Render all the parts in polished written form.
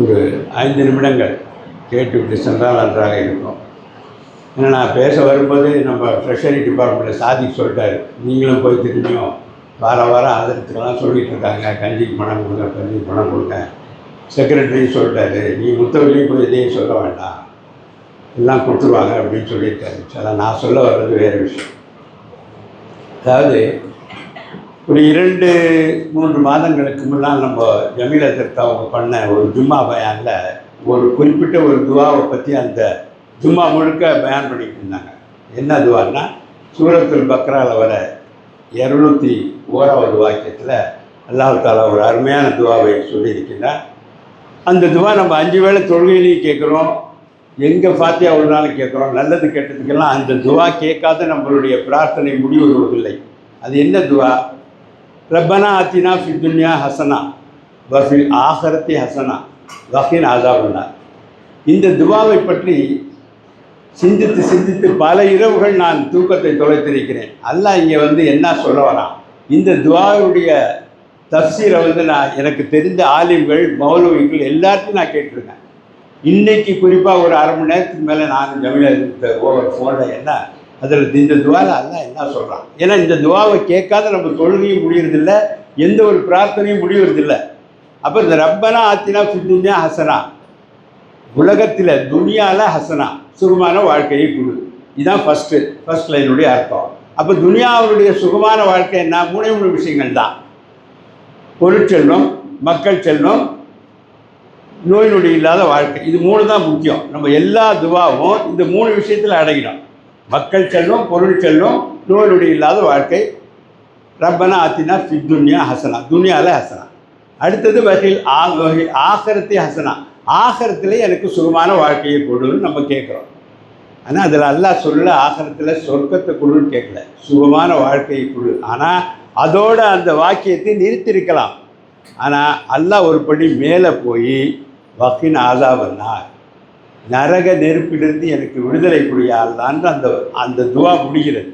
ஒரு 5 நிமிடங்கள் கேட்டுவிட்டு சென்றால் நன்றாக இருக்கும். ஏன்னா நான் பேச வரும்போது நம்ம ட்ரெஷரி டிபார்ட்மெண்ட்டில் சாதிக்கு சொல்லிட்டாரு, நீங்களும் போய் திரும்பியும் வாரம் ஆதரத்துக்கெல்லாம் சொல்லிகிட்டு இருக்காங்க, கஞ்சிக்கு பணம் கொடுங்க, கஞ்சிக்கு பணம் கொடுங்க. செக்ரட்டரியும் சொல்லிட்டாரு, நீ முத்தவள்ளியும் போய் எதையும் சொல்ல வேண்டாம், எல்லாம் கொடுத்துருவாங்க அப்படின்னு சொல்லியிருக்காரு. சில நான் சொல்ல வர்றது வேறு விஷயம். அதாவது ஒரு 2-3 மாதங்களுக்கு முன்னால் நம்ம ஜமீலா அவங்க பண்ண ஒரு ஜும்மா பயானில் ஒரு குறிப்பிட்ட ஒரு துவாவை பற்றி அந்த ஜும்மா முழுக்க பயான் பண்ணிக்கிட்டு இருந்தாங்க. என்ன துவான்னா, சூரத்துல் பக்ராவில் வர 201வது வாக்கியத்தில் அல்லாஹ் தஆலா ஒரு அருமையான துவாவை சொல்லியிருக்கிறார். அந்த துவா நம்ம 5 வேளை தொழுகையிலையும் கேட்குறோம், எங்கே ஃபாத்தியா ஒரு நாள் கேட்குறோம். நல்லது கெட்டதுக்கெல்லாம் அந்த துவா கேட்காத நம்மளுடைய பிரார்த்தனை முடிவுறுவதில்லை. அது என்ன துவா? ரப்பனா ஆத்தினா ஃபித் துன்யா ஹசனா வஃபில் ஆஹிரத்தி ஹசனா வகினா அஸாபன்னார். இந்த துவாவை பற்றி சிந்தித்து பல இரவுகள் நான் தூக்கத்தை தொலைத்திருக்கிறேன். அல்லாஹ் இங்கே என்ன சொல்ல வரான், இந்த துவாவுடைய தஃசீரை நான் எனக்கு தெரிந்த ஆலிம்கள், மௌலவிகள் எல்லாத்தையும் நான் கேட்டிருக்கேன். இன்றைக்கி குறிப்பாக ஒரு அரை மணி நேரத்துக்கு மேலே நான் ஜமீலா ஓவர் ஃபோனில் அதில் இந்த துவாவில் அல்லாஹ் என்ன சொல்கிறான். ஏன்னா இந்த துவாவை கேட்காத நம்ம தொழுகையும் முடியறதில்லை, எந்த ஒரு பிரார்த்தனையும் முடியறதில்லை. அப்போ இந்த ரப்பனா ஆத்தினா ஃபித் துன்யா ஹசனா, உலகத்தில் துனியாவில் ஹசனா, சுகமான வாழ்க்கையை கொடு. இதுதான் ஃபஸ்ட் லைனுடைய அர்த்தம். அப்போ துனியாவுடைய சுகமான வாழ்க்கை என்ன? 3 விஷயங்கள் தான். பொருட்செல்வம், மக்கள் செல்வம், நோய் நொடி இல்லாத வாழ்க்கை. இது 3 தான் முக்கியம். நம்ம எல்லா துவாவும் இந்த 3 விஷயத்தில் அடங்கிடும். மக்கள் செல்வம், பொருள் செல்வம், நோய் நொடி இல்லாத வாழ்க்கை. ரப்பனா ஆத்தினா ஃபித் துன்யா ஹசனா, துனியாவில் ஹசனா. அடுத்தது வகையில் ஆகிரத்தி ஹசனா, ஆகிரத்தில் எனக்கு சுகமான வாழ்க்கையை கொடுன்னு நம்ம கேட்குறோம். ஆனால் அதில் அல்லாஹ் சொல்ல ஆகிரத்தில் சொர்க்கத்தை கொடுன்னு கேட்கல, சுகமான வாழ்க்கையை கொடு. ஆனால் அதோட அந்த வாக்கியத்தை நிறுத்தியிருக்கலாம். ஆனால் அல்லாஹ் ஒரு படி மேலே போய் வகின் ஆஸாபன்னார், நரக நெருப்பிலிருந்து எனக்கு விடுதலை புரியாதான்ற அந்த துவா முடிகிறது.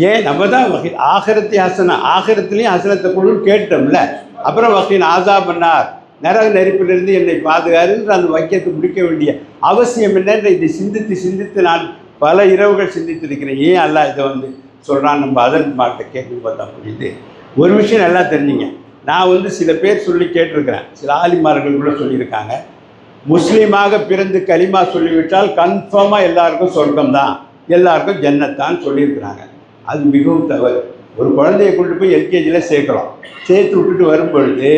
ஏன்? நம்ம தான் ஆகிரத்தி ஹசனா, ஆகிரத்துலேயும் ஹசனத்தை கொடுன்னு கேட்டோம்ல. அப்புறம் வகின் ஆஸாபன்னார், நரக நெருப்பிலிருந்து என்னை பாதுகாருன்ற அந்த வாக்கியத்தை முடிக்க வேண்டிய அவசியம் என்னென்று இதை சிந்தித்து நான் பல இரவுகள் சிந்தித்திருக்கிறேன். ஏன் அல்லாஹ் இதை சொல்கிறான்? நம்ம அதன் மாட்டை கேட்கும் பார்த்தா புரியுது. ஒரு விஷயம் நல்லா தெரிஞ்சுங்க. நான் சில பேர் சொல்லி கேட்டிருக்கிறேன், சில ஆலிமார்கள் கூட சொல்லியிருக்காங்க, முஸ்லீமாக பிறந்து கலிமா சொல்லிவிட்டால் கன்ஃபார்மாக எல்லாருக்கும் சொர்க்கம்தான், எல்லாருக்கும் ஜன்னத்தான் சொல்லியிருக்கிறாங்க. அது மிகவும் தவறு. ஒரு குழந்தையை கொண்டு போய் எல்கேஜியில் சேர்க்குறோம், சேர்த்து விட்டுட்டு வரும்பொழுது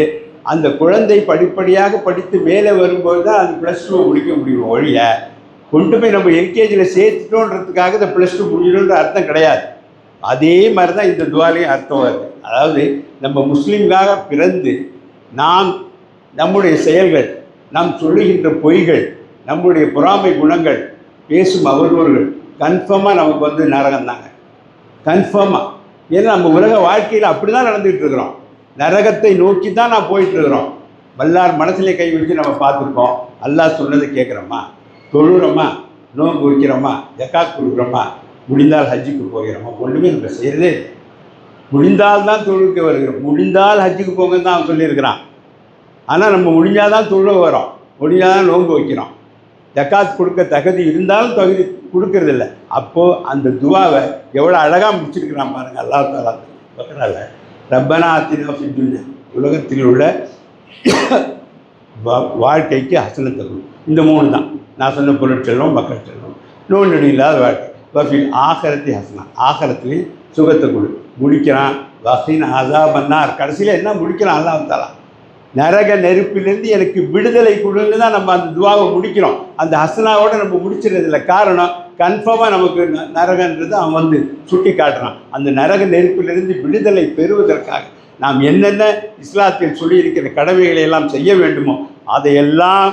அந்த குழந்தை படிப்படியாக படித்து மேலே வரும்போது தான் அது +2 முடிக்க முடியும். ஒழிய கொண்டு போய் நம்ம எல்கேஜியில் சேர்த்துட்டோன்றதுக்காக இந்த +2 முடியணுன்ற அர்த்தம் கிடையாது. அதே மாதிரி தான் இந்த துவாலையும் அர்த்தம் வருது. அதாவது நம்ம முஸ்லீம்காக பிறந்து நாம் நம்முடைய செயல்கள், நாம் சொல்லுகின்ற பொய்கள், நம்முடைய பொறாமை குணங்கள், பேசும் அவதூறுகள் கன்ஃபார்மாக நமக்கு நரகம் தாங்க, கன்ஃபார்மாக. ஏன்னா நம்ம உலக வாழ்க்கையில் அப்படி தான் நடந்துகிட்டு இருக்கிறோம், நரகத்தை நோக்கி தான் நான் போயிட்டுருக்குறோம். வல்லார் மனசிலே கை வச்சு நம்ம பார்த்துருக்கோம். அல்லாஹ் சொன்னதை கேட்குறோமா, தொழுகிறோமா, நோன்பு வைக்கிறோமா, ஜக்காத் கொடுக்குறோமா, முடிந்தால் ஹஜ்ஜுக்கு போகிறோமா? ஒன்றுமே நம்ம செய்கிறதே. முடிந்தால் தான் தொழுக்க வருகிறோம், முடிந்தால் ஹஜ்ஜுக்கு போங்கன்னு தான் அவன் சொல்லியிருக்கிறான். ஆனால் நம்ம முடிஞ்சால் தான் தொழுக வரோம், முடிஞ்சால் தான் நோன்பு வைக்கிறோம். ஜக்காத் கொடுக்க தகுதி இருந்தாலும் தகுதி கொடுக்கறதில்ல. அப்போது அந்த துவாவை எவ்வளோ அழகாக முடிச்சிருக்கிறான் பாருங்கள் அல்லாஹ் தஆலா பக்ரால. ரப்பனா ஆத்தினா ஃபித் துன்யா, உலகத்தில் உள்ள வாழ்க்கைக்கு ஹசனத்தை கொடு. இந்த 3 தான் நான் சொன்ன பொருட்செல்வம், மக்கள் செல்வம், நோய் நொடி இல்லாத வாழ்க்கை. வஃபில் ஆகிரத்தி ஹசனா, ஆகிரத்துலேயும் சுகத்தை கொடு. முடிக்கிறான் வகின் ஆஸாபன்னார். கடைசியில் என்ன முடிக்கிறான் அல்லாஹ் தஆலா? நரக நெருப்பிலிருந்து எனக்கு விடுதலை கொடுன்னு தான் நம்ம அந்த துவாவை முடிக்கிறோம். அந்த ஹசனாவோட நம்ம முடிச்சிடறதில்ல. காரணம், கன்ஃபார்மாக நமக்கு நரகன்றது அவன் சுட்டி காட்டுறான். அந்த நரக நெருப்பிலிருந்து விடுதலை பெறுவதற்காக நாம் என்னென்ன இஸ்லாத்தில் சொல்லியிருக்கிற கடமைகளை எல்லாம் செய்ய வேண்டுமோ அதையெல்லாம்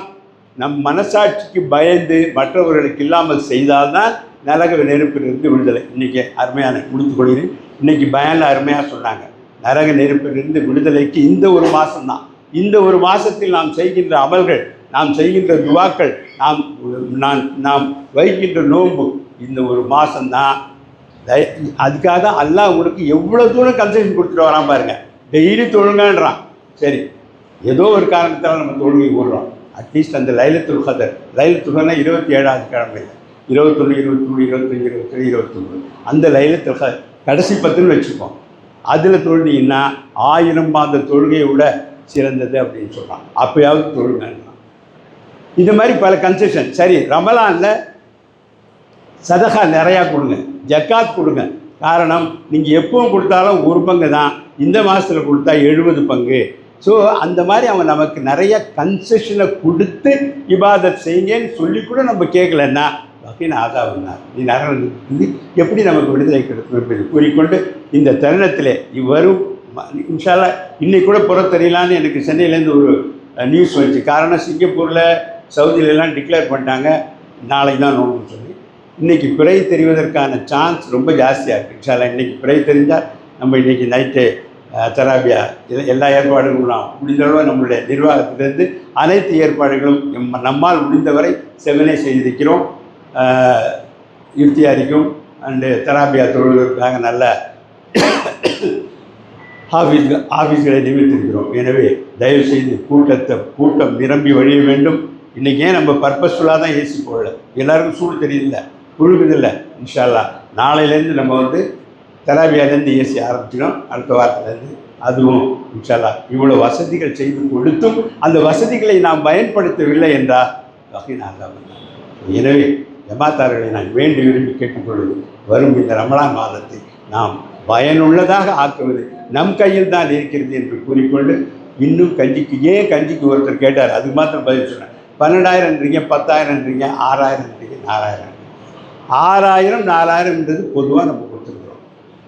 நம் மனசாட்சிக்கு பயந்து மற்றவர்களுக்கு இல்லாமல் செய்தால்தான் நரக நெருப்பிலிருந்து விடுதலை. இன்றைக்கி அருமையான முடித்துக்கொள்கிறேன். இன்றைக்கி பயானில் அருமையாக சொன்னாங்க, நரக நெருப்பிலிருந்து விடுதலைக்கு இந்த ஒரு மாதம்தான். இந்த ஒரு மாதத்தில் நாம் செய்கின்ற அமல்கள், நாம் செய்கின்ற துவாக்கள், நாம் வைக்கின்ற நோன்பு, இந்த ஒரு மாதம்தான். அதுக்காக தான் அல்லாஹ் உங்களுக்கு எவ்வளோ தூரம் கன்செஷன் கொடுத்துட்டு வரான் பாருங்கள். டெய்லி தொழுங்கன்றான். சரி, ஏதோ ஒரு காரணத்தால் நம்ம தொழுகை கூடுறோம், அட்லீஸ்ட் அந்த லைலத்துல் கதர் 27வது கிழமை, 21, 23, 25, 27, 29 அந்த லைலத்துல் கதர் கடைசி 10ன்னு வச்சுப்போம். அதில் தொழுனீங்கன்னா 1000 மாத தொழுகையை விட சிறந்தது அப்படின்னு சொல்கிறான். அப்போயாவது தொழுங்க. இந்த மாதிரி பல கன்செஷன். சரி, ரமலானில் சதகா நிறையா கொடுங்க, ஜக்காத் கொடுங்க. காரணம், நீங்கள் எப்பவும் கொடுத்தாலும் ஒரு பங்கு தான், இந்த மாதத்தில் கொடுத்தா 70 பங்கு. ஸோ அந்த மாதிரி அவன் நமக்கு நிறைய கன்செஷனை கொடுத்து இபாதத் செய்யுங்கன்னு சொல்லி கூட நம்ம கேட்கலன்னா வகையின் ஆதாவுனார் நீ நரகத்திலிருந்து எப்படி நமக்கு விடுதலை கிடைக்கும் என்பதை கூறிக்கொண்டு இந்த தருணத்தில் இவ்வரும் இன்ஷா அல்லாஹ் இன்னைக்கு கூட புறத்தறியலான்னு எனக்கு சென்னையிலேருந்து ஒரு நியூஸ் வந்துச்சு. காரணம், சிங்கப்பூரில் சவுதியிலலாம் டிக்ளேர் பண்ணிட்டாங்க நாளைக்கு தான் நோம்புன்னு சொல்லி. இன்றைக்கி பிறை தெரிவதற்கான சான்ஸ் ரொம்ப ஜாஸ்தியாக இருக்குது. இன்ஷா அல்லாஹ் இன்றைக்கி பிறை தெரிஞ்சால் நம்ம இன்றைக்கி நைட்டு தராபியா எல்லா ஏற்பாடுகளும் நாம் முடிந்தளவு நம்மளுடைய நிர்வாகத்திலிருந்து அனைத்து ஏற்பாடுகளும் நம்மால் முடிந்தவரை செவனே செய்திருக்கிறோம். இஃப்தியாரிக்கும் அண்டு தராபியா தொழுவதற்காக நல்ல ஆஃபீஸ்களை நியமித்திருக்கிறோம். எனவே தயவுசெய்து கூட்டம் நிரம்பி வழிய வேண்டும். இன்றைக்கி ஏன் நம்ம பர்பஸ்ஃபுல்லாக தான் ஏசி போடல, எல்லாருக்கும் சூடு தெரியல, புழுகுதில்லை. இன்ஷா அல்லாஹ் நாளையிலேருந்து நம்ம வந்து தராபியாலேருந்து ஏசி ஆரம்பிச்சிடும். அடுத்த வாரத்திலேருந்து அதுவும் இன்ஷா அல்லாஹ் இவ்வளோ வசதிகள் செய்து கொடுத்தும் அந்த வசதிகளை நாம் பயன்படுத்தவில்லை என்றால் வகையினாக. எனவே ஜமாத்தார்களை நான் வேண்டி விரும்பி கேட்டுக்கொள்வது, வரும் இந்த ரமலான் மாதத்தை நாம் பயனுள்ளதாக ஆக்குவது நம் கையில் தான் இருக்கிறது என்று கூறிக்கொண்டு, இன்னும் கஞ்சிக்கு ஒருத்தர் கேட்டார், அதுக்கு மாத்திரம் பதில் சொன்னேன். 12,000ன்றீங்க, 10,000ன்றீங்க, 6,000ன்றீங்க, 4,000. 6,000 4,000ன்றது பொதுவாக நம்ம கொடுத்துருக்குறோம்.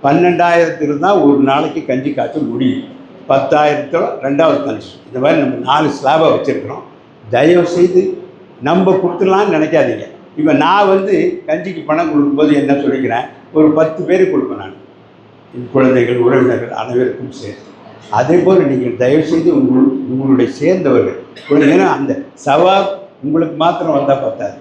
12,000 தான் ஒரு நாளைக்கு கஞ்சி காய்ச்ச முடியும். 10,000 2வது கஞ்சி. இந்த மாதிரி நம்ம 4 ஸ்லாபாக வச்சுருக்கிறோம். தயவுசெய்து நம்ம கொடுத்துடலான்னு நினைக்காதீங்க. இப்போ நான் வந்து கஞ்சிக்கு பணம் கொடுக்கும்போது என்ன சொல்லிக்கிறேன், ஒரு 10 பேருக்கு கொடுப்பேன் நான், என் குழந்தைகள் உறவினர்கள் அனைவருக்கும் சேர்த்து. அதே போல் நீங்கள் தயவுசெய்து உங்களுடைய சேர்ந்தவர்கள், ஏன்னா அந்த சவாப் உங்களுக்கு மாத்திரம் வந்தால் பார்த்தாது,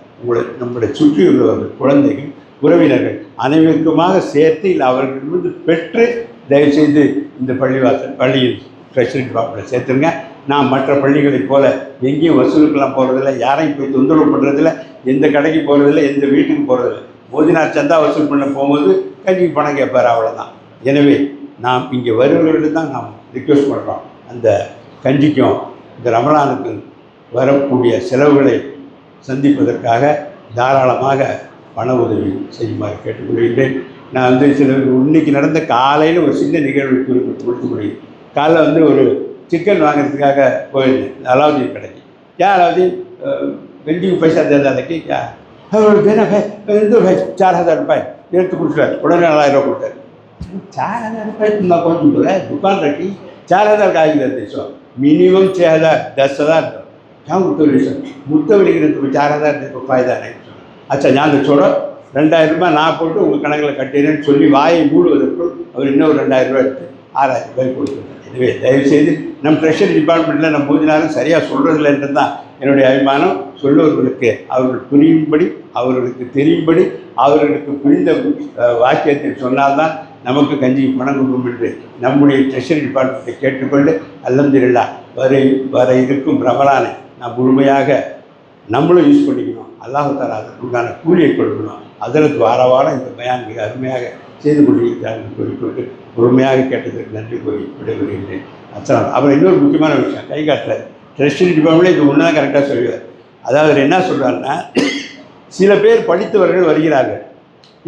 நம்முடைய சுற்றியுள்ளவர்கள் குழந்தைகள் உறவினர்கள் அனைவருக்குமாக சேர்த்து இல்லை அவர்களிடமிருந்து பெற்று தயவுசெய்து இந்த பள்ளியில் ட்ரெஷரி டிபார்ட்மெண்ட்டில் சேர்த்துருங்க. நான் மற்ற பள்ளிகளைப் போல் எங்கேயும் வசூலுக்கெல்லாம் போகிறதில்ல, யாரையும் போய் தொந்தரவு பண்ணுறதில்ல, எந்த கடைக்கு போகிறதில்ல, எந்த வீட்டுக்கு போகிறதில்ல. மோதினார் சந்தா வசூல் பண்ண போகும்போது கஞ்சிக்கு பணம் கேட்பார், அவ்வளோதான். எனவே நாம் இங்கே வருவர்களிடம் தான் நாம் ரிக்வெஸ்ட் பண்ணுறோம், அந்த கஞ்சிக்கும் இந்த ரமலானுக்கு வரக்கூடிய செலவுகளை சந்திப்பதற்காக தாராளமாக பண உதவி செய்யுமாறு கேட்டுக்கொள்கின்றேன். நான் வந்து இன்னைக்கு நடந்த காலையில் ஒரு சின்ன நிகழ்வு கொடுத்து முடியும். காலைல வந்து ஒரு சிக்கன் வாங்கிறதுக்காக போயிருந்தேன் அலாவுதீன் கடைக்கு. அலாவுதீன் வெண்டிக்கு பைசா தேர்தா கி தேனா भाई 4,000 रुपये எடுத்து கொடுத்துட்டார். உடனே 4,000 ரூபா கொடுத்தாரு. 4,000 रुपये तुम कौन बोल रहा है, दुकान रखी 4,000 का आगे देते सो मिनिमम 6,000 10,000 दो क्या मुतवली सर मुतवली के तुम 4,000 देखो फायदा नहीं. अच्छा ஞான் छोड़ो 2,000 ரூபாய் நான் போட்டு உங்கள் கணக்கில் கட்டினேன்னு சொல்லி வாயை மூடுவதற்குள் அவர் இன்னொரு 2,000 ரூபாய் எடுத்து 6,000 ரூபாய் கொடுத்துருக்காரு. எனவே தயவுசெய்து நம் ட்ரெஷரி டிபார்ட்மெண்ட்டில் நம்ம மூதினாலும் சரியாக சொல்கிறதில்லைன்றது தான் என்னுடைய அபிமானம். சொல்லுவர்களுக்கு அவர்கள் புரியும்படி, அவர்களுக்கு தெரியும்படி, அவர்களுக்கு புரிந்த வாக்கியத்தை சொன்னால்தான் நமக்கு கஞ்சிக்கு பணம் கொடுக்கும் என்று நம்முடைய ட்ரெஷரி டிபார்ட்மெண்ட்டை கேட்டுக்கொண்டு அல்ஹம்துலில்லாஹ் வர இருக்கும் ரமலானை நாம் முழுமையாக நம்மளும் யூஸ் பண்ணிக்கணும். அல்லாஹ் தஆலா அதற்குண்டான கூலியை கொடுக்கணும். அதற்கு வாரம் இந்த பயான் மிக அருமையாக செய்து கொண்டிருக்கிறார்கள் கூறிக்கொண்டு பொறுமையாக கேட்டதற்கு நன்றி கூறி விடைபெறுகின்றேன். அஸ்ஸலாம். அப்புறம் இன்னொரு முக்கியமான விஷயம், கை காட்டுறாரு ட்ரெஷரி டிபார்ட்மெண்ட்டில் இது ஒன்று தான் கரெக்டாக சொல்லுவார். அதாவது அவர் என்ன சொல்கிறாருன்னா, சில பேர் படித்தவர்கள் வருகிறார்கள்,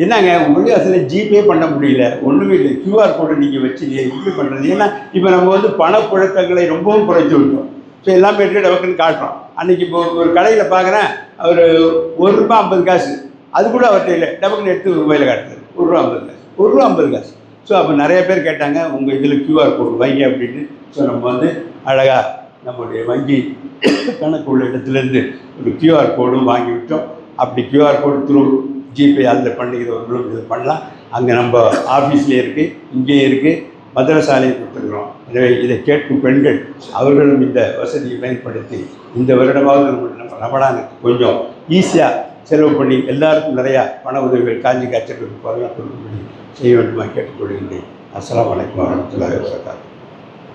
என்னங்க உங்களுக்கு அதில் ஜிபே பண்ண முடியல, ஒன்றுமே இல்லை, கியூஆர் கோடு நீங்கள் வச்சுலையே இப்படி பண்ணுறது. ஏன்னா இப்போ நம்ம வந்து பணப்புழக்கங்களை ரொம்பவும் குறைச்சி விட்டோம். ஸோ எல்லாமே எடுத்து டபக்குன்னு காட்டுறோம். அன்றைக்கி இப்போ ஒரு கடையில் பார்க்குறேன், அவர் ₹1.50 அது கூட அவர்கிட்ட இல்லை, டபக்குன்னு எடுத்து மொபைலில் காட்டுறாரு ₹1.50 ஸோ அப்போ நிறைய பேர் கேட்டாங்க, உங்கள் இதில் கியூஆர் கோடு வைங்க அப்படின்னு. ஸோ நம்ம வந்து அழகாக நம்முடைய வங்கி கணக்கு உள்ள இடத்துலேருந்து ஒரு கியூஆர் கோடும் வாங்கிவிட்டோம். அப்படி கியூஆர் கோடு த்ரூ ஜிபே அதில் பண்ணிக்கிறவர்களும் இது பண்ணலாம். அங்கே நம்ம ஆஃபீஸ்லேயே இருக்குது, இங்கேயே இருக்குது, மதரசாலையை கொடுத்துருக்குறோம். எனவே இதை கேட்கும் பெண்கள் அவர்களும் இந்த வசதியை பயன்படுத்தி இந்த வருடமாவது நம்ம ரமலானுக்கு கொஞ்சம் ஈஸியாக செலவு பண்ணி எல்லாருக்கும் நிறையா பண உதவிகள் காஞ்சி காய்ச்சலுக்கு போகலாம் செய்ய வேண்டுமா கேட்டுக்கொள்கின்றேன். அஸ்ஸலாமு அலைக்கும் வரஹ்மத்துல்லாஹி வபரகாத்துஹு.